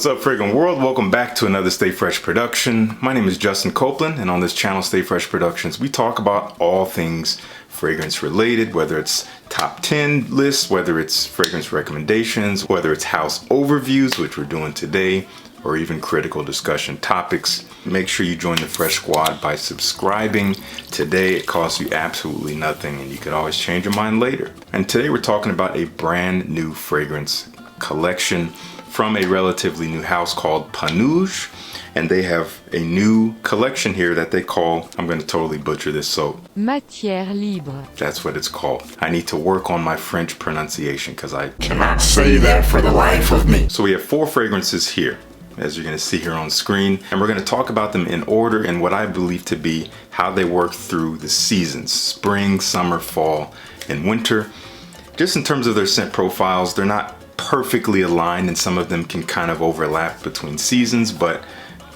What's up, Fragrant World? Welcome back to another Stay Fresh production. My name is Justin Copeland, and on this channel, Stay Fresh Productions, we talk about all things fragrance related, whether it's top 10 lists, whether it's fragrance recommendations, whether it's house overviews, which we're doing today, or even critical discussion topics. Make sure you join the Fresh Squad by subscribing. Today, it costs you absolutely nothing, and you can always change your mind later. And today, we're talking about a brand new fragrance collection from a relatively new house called Panouge, and they have a new collection here that they call, I'm going to totally butcher this, so Matières Libres. That's what it's called. I need to work on my French pronunciation because I cannot say that for the life of me. So we have 4 fragrances here, as you're going to see here on screen, and we're going to talk about them in order and what I believe to be how they work through the seasons: spring, summer, fall, and winter. Just in terms of their scent profiles, they're not perfectly aligned, and some of them can kind of overlap between seasons, but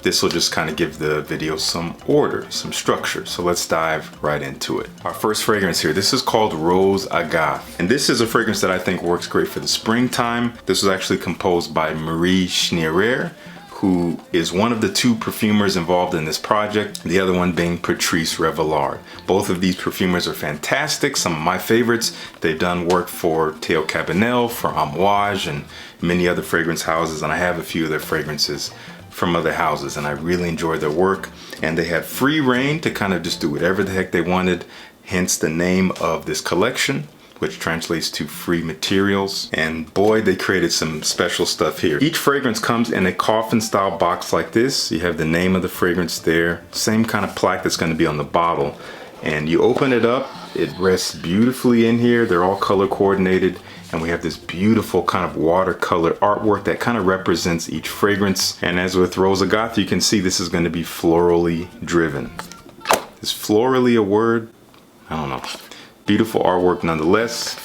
this will just kind of give the video some order, some structure. So let's dive right into it. Our first fragrance here, this is called Rose Agave, and this is a fragrance that I think works great for the springtime. This was actually composed by Marie Schnierer, who is one of the 2 perfumers involved in this project, the other one being Patrice Revillard. Both of these perfumers are fantastic, some of my favorites. They've done work for Théo Cabinel, for Amouage, and many other fragrance houses, and I have a few of their fragrances from other houses, and I really enjoyed their work. And they had free reign to kind of just do whatever the heck they wanted, hence the name of this collection, which translates to free materials. And boy, they created some special stuff here. Each fragrance comes in a coffin style box like this. You have the name of the fragrance there, same kind of plaque that's going to be on the bottle. And you open it up, it rests beautifully in here. They're all color coordinated, and we have this beautiful kind of watercolor artwork that kind of represents each fragrance. And as with Rose Agave, you can see this is going to be florally driven. Is florally a word? I don't know. Beautiful artwork nonetheless.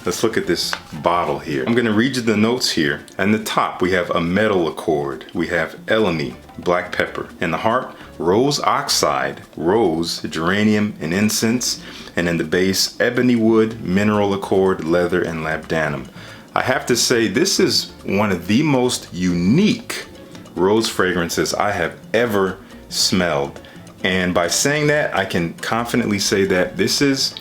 Let's look at this bottle here. I'm going to read you the notes here. At the top, we have a metal accord. We have elemi, black pepper. In the heart, rose oxide, rose, geranium, and incense. And in the base, ebony wood, mineral accord, leather, and labdanum. I have to say, this is one of the most unique rose fragrances I have ever smelled. And by saying that, I can confidently say that this is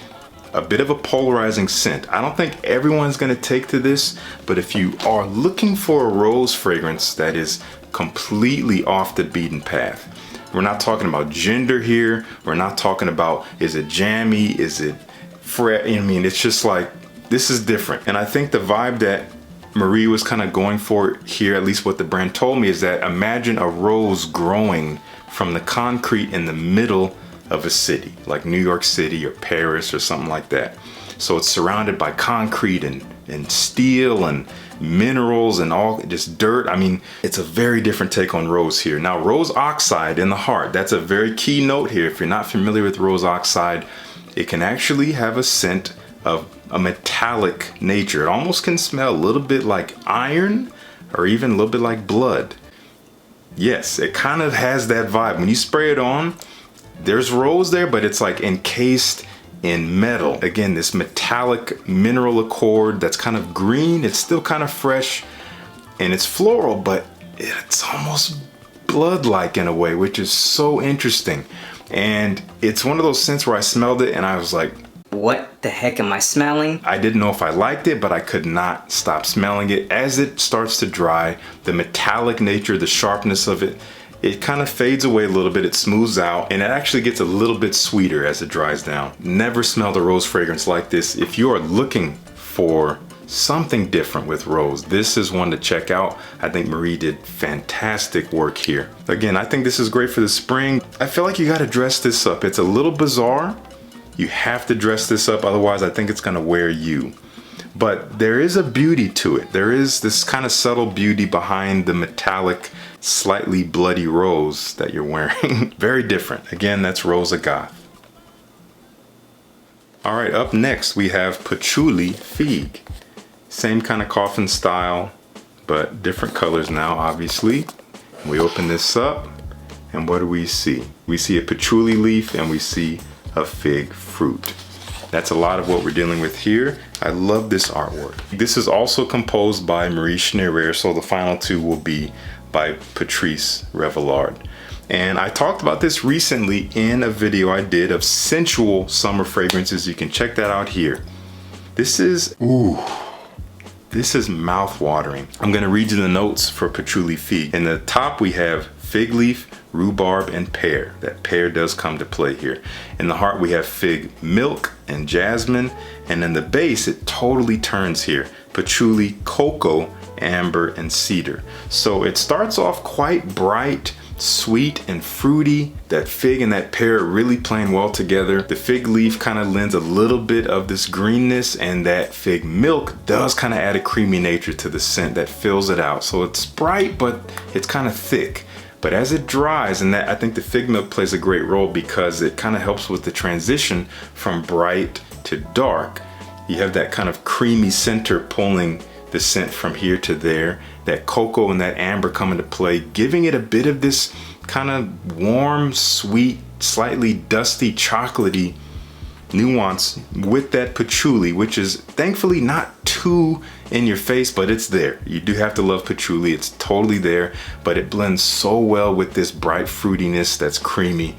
a bit of a polarizing scent. I don't think everyone's gonna take to this, but if you are looking for a rose fragrance that is completely off the beaten path, we're not talking about gender here. We're not talking about, is it jammy? Is it fresh? I mean, it's just like, this is different. And I think the vibe that Marie was kind of going for here, at least what the brand told me, is that imagine a rose growing from the concrete in the middle of a city, like New York City or Paris or something like that. So it's surrounded by concrete and steel and minerals and all just dirt. I mean, it's a very different take on rose here. Now, rose oxide in the heart, that's a very key note here. If you're not familiar with rose oxide, it can actually have a scent of a metallic nature. It almost can smell a little bit like iron or even a little bit like blood. Yes, it kind of has that vibe. When you spray it on, there's rose there, but it's like encased in metal. Again, this metallic mineral accord that's kind of green. It's still kind of fresh and it's floral, but it's almost blood-like in a way, which is so interesting. And it's one of those scents where I smelled it and I was like, what the heck am I smelling? I didn't know if I liked it, but I could not stop smelling it. As it starts to dry, the metallic nature, the sharpness of it, it kind of fades away a little bit, it smooths out, and it actually gets a little bit sweeter as it dries down. Never smelled a rose fragrance like this. If you are looking for something different with rose, this is one to check out. I think Marie did fantastic work here. Again, I think this is great for the spring. I feel like you got to dress this up. It's a little bizarre. You have to dress this up, otherwise I think it's gonna wear you. But there is a beauty to it. There is this kind of subtle beauty behind the metallic, slightly bloody rose that you're wearing. Very different. Again, that's Rose Agave. All right, up next we have Patchouli Figue. Same kind of coffin style, but different colors now, obviously. We open this up, and what do we see? We see a patchouli leaf, and we see a fig fruit. That's a lot of what we're dealing with here. I love this artwork. This is also composed by Marie Schneider, so the final two will be by Patrice Revillard. And I talked about this recently in a video I did of sensual summer fragrances. You can check that out here. This is mouth-watering. I'm gonna read you the notes for patchouli figue. In the top we have fig leaf, rhubarb, and pear. That pear does come to play here. In the heart we have fig milk and jasmine, and in the base it totally turns here. Patchouli, cocoa, amber, and cedar. So it starts off quite bright, sweet and fruity. That fig and that pear are really playing well together. The fig leaf kind of lends a little bit of this greenness, and that fig milk does kind of add a creamy nature to the scent that fills it out. So it's bright, but it's kind of thick. But as it dries, and that I think the fig milk plays a great role because it kind of helps with the transition from bright to dark. You have that kind of creamy center pulling the scent from here to there. That cocoa and that amber come into play, giving it a bit of this kind of warm, sweet, slightly dusty, chocolatey nuance with that patchouli, which is thankfully not too in your face, but it's there. You do have to love patchouli. It's totally there, but it blends so well with this bright fruitiness that's creamy.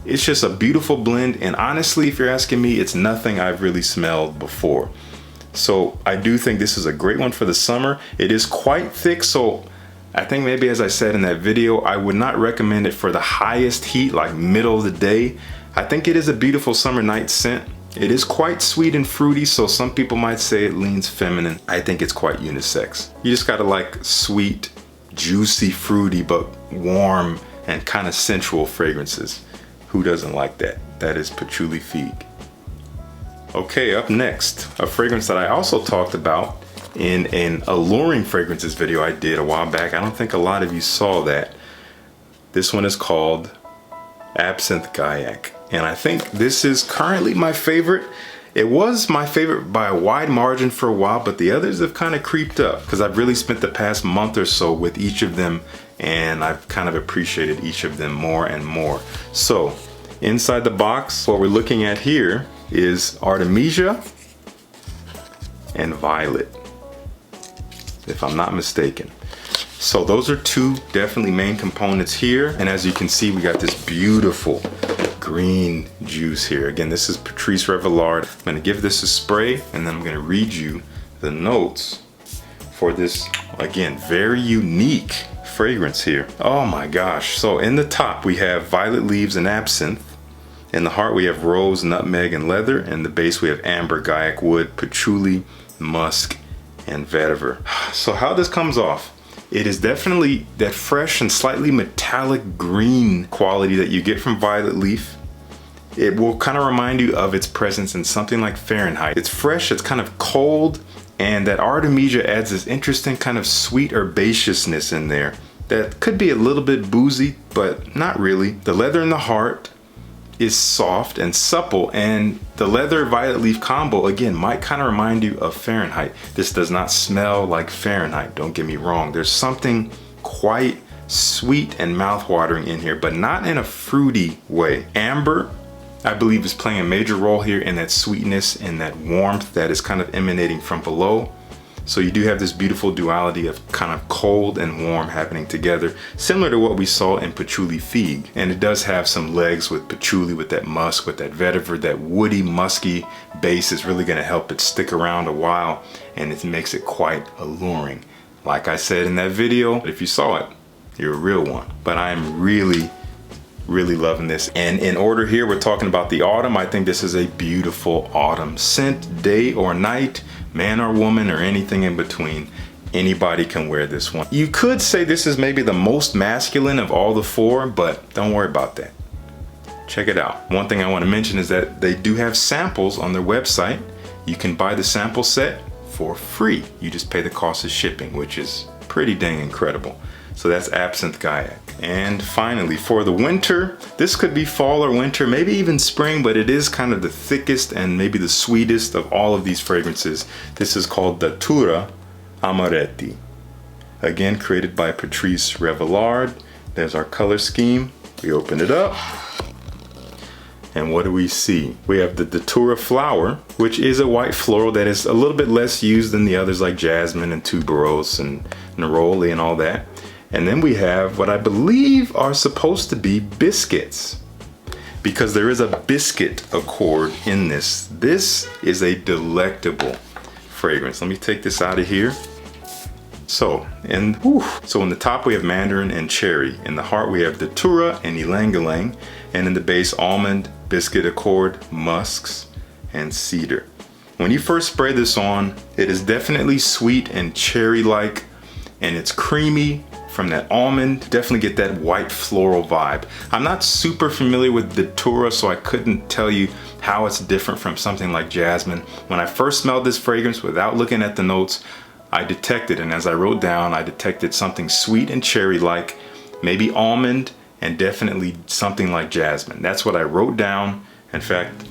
It's just a beautiful blend, and honestly, if you're asking me, it's nothing I've really smelled before. So I do think this is a great one for the summer. It is quite thick, so I think maybe, as I said in that video, I would not recommend it for the highest heat, like middle of the day. I think it is a beautiful summer night scent. It is quite sweet and fruity, so some people might say it leans feminine. I think it's quite unisex. You just gotta like sweet, juicy, fruity, but warm and kind of sensual fragrances. Who doesn't like that? That is patchouli figue. Okay, up next, a fragrance that I also talked about in an alluring fragrances video I did a while back. I don't think a lot of you saw that. This one is called Absinthe Gayak. And I think this is currently my favorite. It was my favorite by a wide margin for a while, but the others have kind of creeped up because I've really spent the past month or so with each of them, and I've kind of appreciated each of them more and more. So inside the box, what we're looking at here is Artemisia and Violet, if I'm not mistaken. So those are two definitely main components here. And as you can see, we got this beautiful green juice here. Again, this is Patrice Revillard. I'm gonna give this a spray, and then I'm gonna read you the notes for this, again, very unique fragrance here. Oh my gosh. So in the top, we have violet leaves and absinthe. In the heart, we have rose, nutmeg, and leather. In the base, we have amber, gayak wood, patchouli, musk, and vetiver. So how this comes off, it is definitely that fresh and slightly metallic green quality that you get from violet leaf. It will kind of remind you of its presence in something like Fahrenheit. It's fresh, it's kind of cold, and that Artemisia adds this interesting kind of sweet herbaceousness in there that could be a little bit boozy, but not really. The leather in the heart is soft and supple, and the leather violet leaf combo again might kind of remind you of Fahrenheit. This does not smell like Fahrenheit, don't get me wrong. There's something quite sweet and mouth-watering in here, but not in a fruity way. Amber, I believe, is playing a major role here in that sweetness and that warmth that is kind of emanating from below. So you do have this beautiful duality of kind of cold and warm happening together, similar to what we saw in patchouli figue. And it does have some legs with patchouli, with that musk, with that vetiver. That woody, musky base is really going to help it stick around a while, and it makes it quite alluring. Like I said in that video, if you saw it, you're a real one. But I am really loving this. And in order here, we're talking about the autumn. I think this is a beautiful autumn scent, day or night, man or woman, or anything in between. Anybody can wear this one. You could say this is maybe the most masculine of all the four, but don't worry about that. Check it out. One thing I want to mention is that they do have samples on their website. You can buy the sample set for free. You just pay the cost of shipping, which is pretty dang incredible. So that's Absinthe Gayak. And finally, for the winter, this could be fall or winter, maybe even spring, but it is kind of the thickest and maybe the sweetest of all of these fragrances. This is called the Tura Amaretti. Again, created by Patrice Revillard. There's our color scheme. We open it up. And what do we see? We have the tura flower, which is a white floral that is a little bit less used than the others like jasmine and tuberose and neroli and all that. And then we have what I believe are supposed to be biscuits, because there is a biscuit accord in this. This is a delectable fragrance. Let me take this out of here. So in the top we have mandarin and cherry. In the heart we have the tura and ylang-ylang, and in the base almond, biscuit accord, musks, and cedar. When you first spray this on, it is definitely sweet and cherry-like, and it's creamy from that almond. Definitely get that white floral vibe. I'm not super familiar with the tura, so I couldn't tell you how it's different from something like jasmine. When I first smelled this fragrance without looking at the notes, I detected, and as I wrote down, I detected something sweet and cherry-like, maybe almond, and definitely something like jasmine. That's what I wrote down. In fact,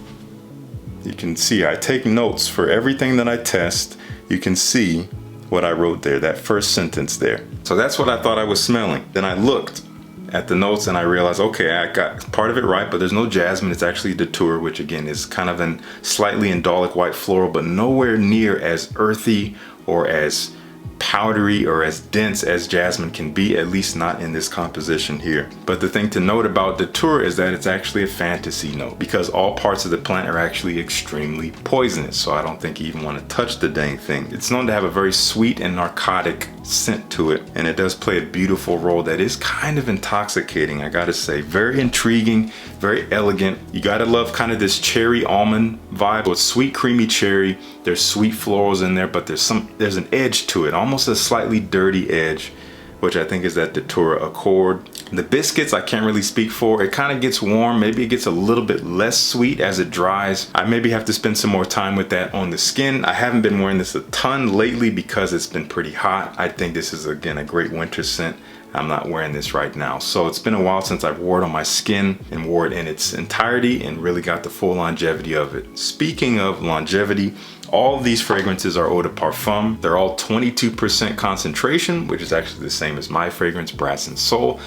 you can see I take notes for everything that I test. You can see what I wrote there, that first sentence there. So that's what I thought I was smelling. Then I looked at the notes and I realized, okay, I got part of it right, but there's no jasmine. It's actually the tura, which again is kind of a slightly indolic white floral, but nowhere near as earthy or as powdery or as dense as jasmine can be, at least not in this composition here. But the thing to note about the tura is that it's actually a fantasy note, because all parts of the plant are actually extremely poisonous, so I don't think you even want to touch the dang thing. It's known to have a very sweet and narcotic scent to it, and it does play a beautiful role that is kind of intoxicating, I gotta say. Very intriguing, very elegant. You gotta love kind of this cherry almond vibe with sweet creamy cherry. There's sweet florals in there, but there's an edge to it, almost a slightly dirty edge, which I think is that Tura accord. The biscuits I can't really speak for. It kind of gets warm. Maybe it gets a little bit less sweet as it dries. I maybe have to spend some more time with that on the skin. I haven't been wearing this a ton lately because it's been pretty hot. I think this is again a great winter scent. I'm not wearing this right now. So it's been a while since I've worn it on my skin and wore it in its entirety and really got the full longevity of it. Speaking of longevity, all of these fragrances are eau de parfum. They're all 22% concentration, which is actually the same as my fragrance, Brass and Soul.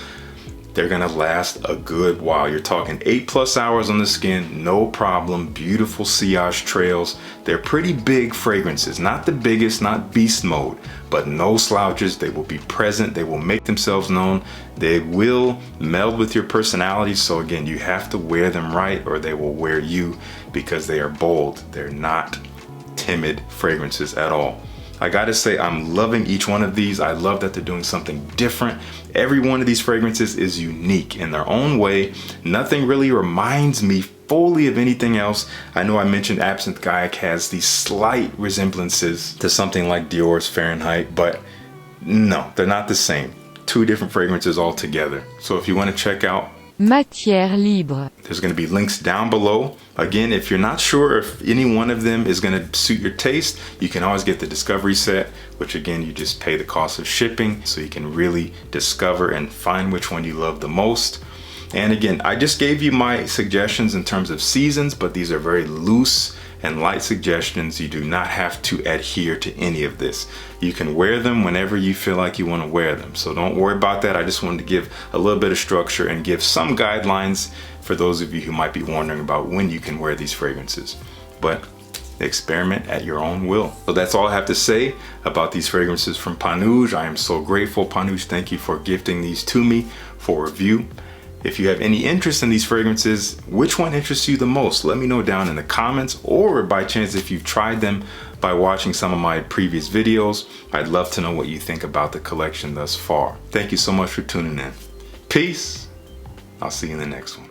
They're gonna last a good while. You're talking 8+ hours on the skin, no problem. Beautiful sillage trails. They're pretty big fragrances, not the biggest, not beast mode, but no slouches. They will be present. They will make themselves known. They will meld with your personality. So again, you have to wear them right or they will wear you, because they are bold. They're not timid fragrances at all. I gotta say, I'm loving each one of these. I love that they're doing something different. Every one of these fragrances is unique in their own way. Nothing really reminds me fully of anything else. I know I mentioned Absinthe Gayak has these slight resemblances to something like Dior's Fahrenheit, but no, they're not the same. Two different fragrances altogether. So if you want to check out Matières Libres, there's going to be links down below. Again, if you're not sure if any one of them is going to suit your taste, you can always get the discovery set, which again, you just pay the cost of shipping, so you can really discover and find which one you love the most. And again, I just gave you my suggestions in terms of seasons, but these are very loose and light suggestions. You do not have to adhere to any of this. You can wear them whenever you feel like you want to wear them. So don't worry about that. I just wanted to give a little bit of structure and give some guidelines for those of you who might be wondering about when you can wear these fragrances. But experiment at your own will. So that's all I have to say about these fragrances from Panouge. I am so grateful. Panouge, thank you for gifting these to me for review. If you have any interest in these fragrances, which one interests you the most? Let me know down in the comments, or by chance if you've tried them by watching some of my previous videos. I'd love to know what you think about the collection thus far. Thank you so much for tuning in. Peace. I'll see you in the next one.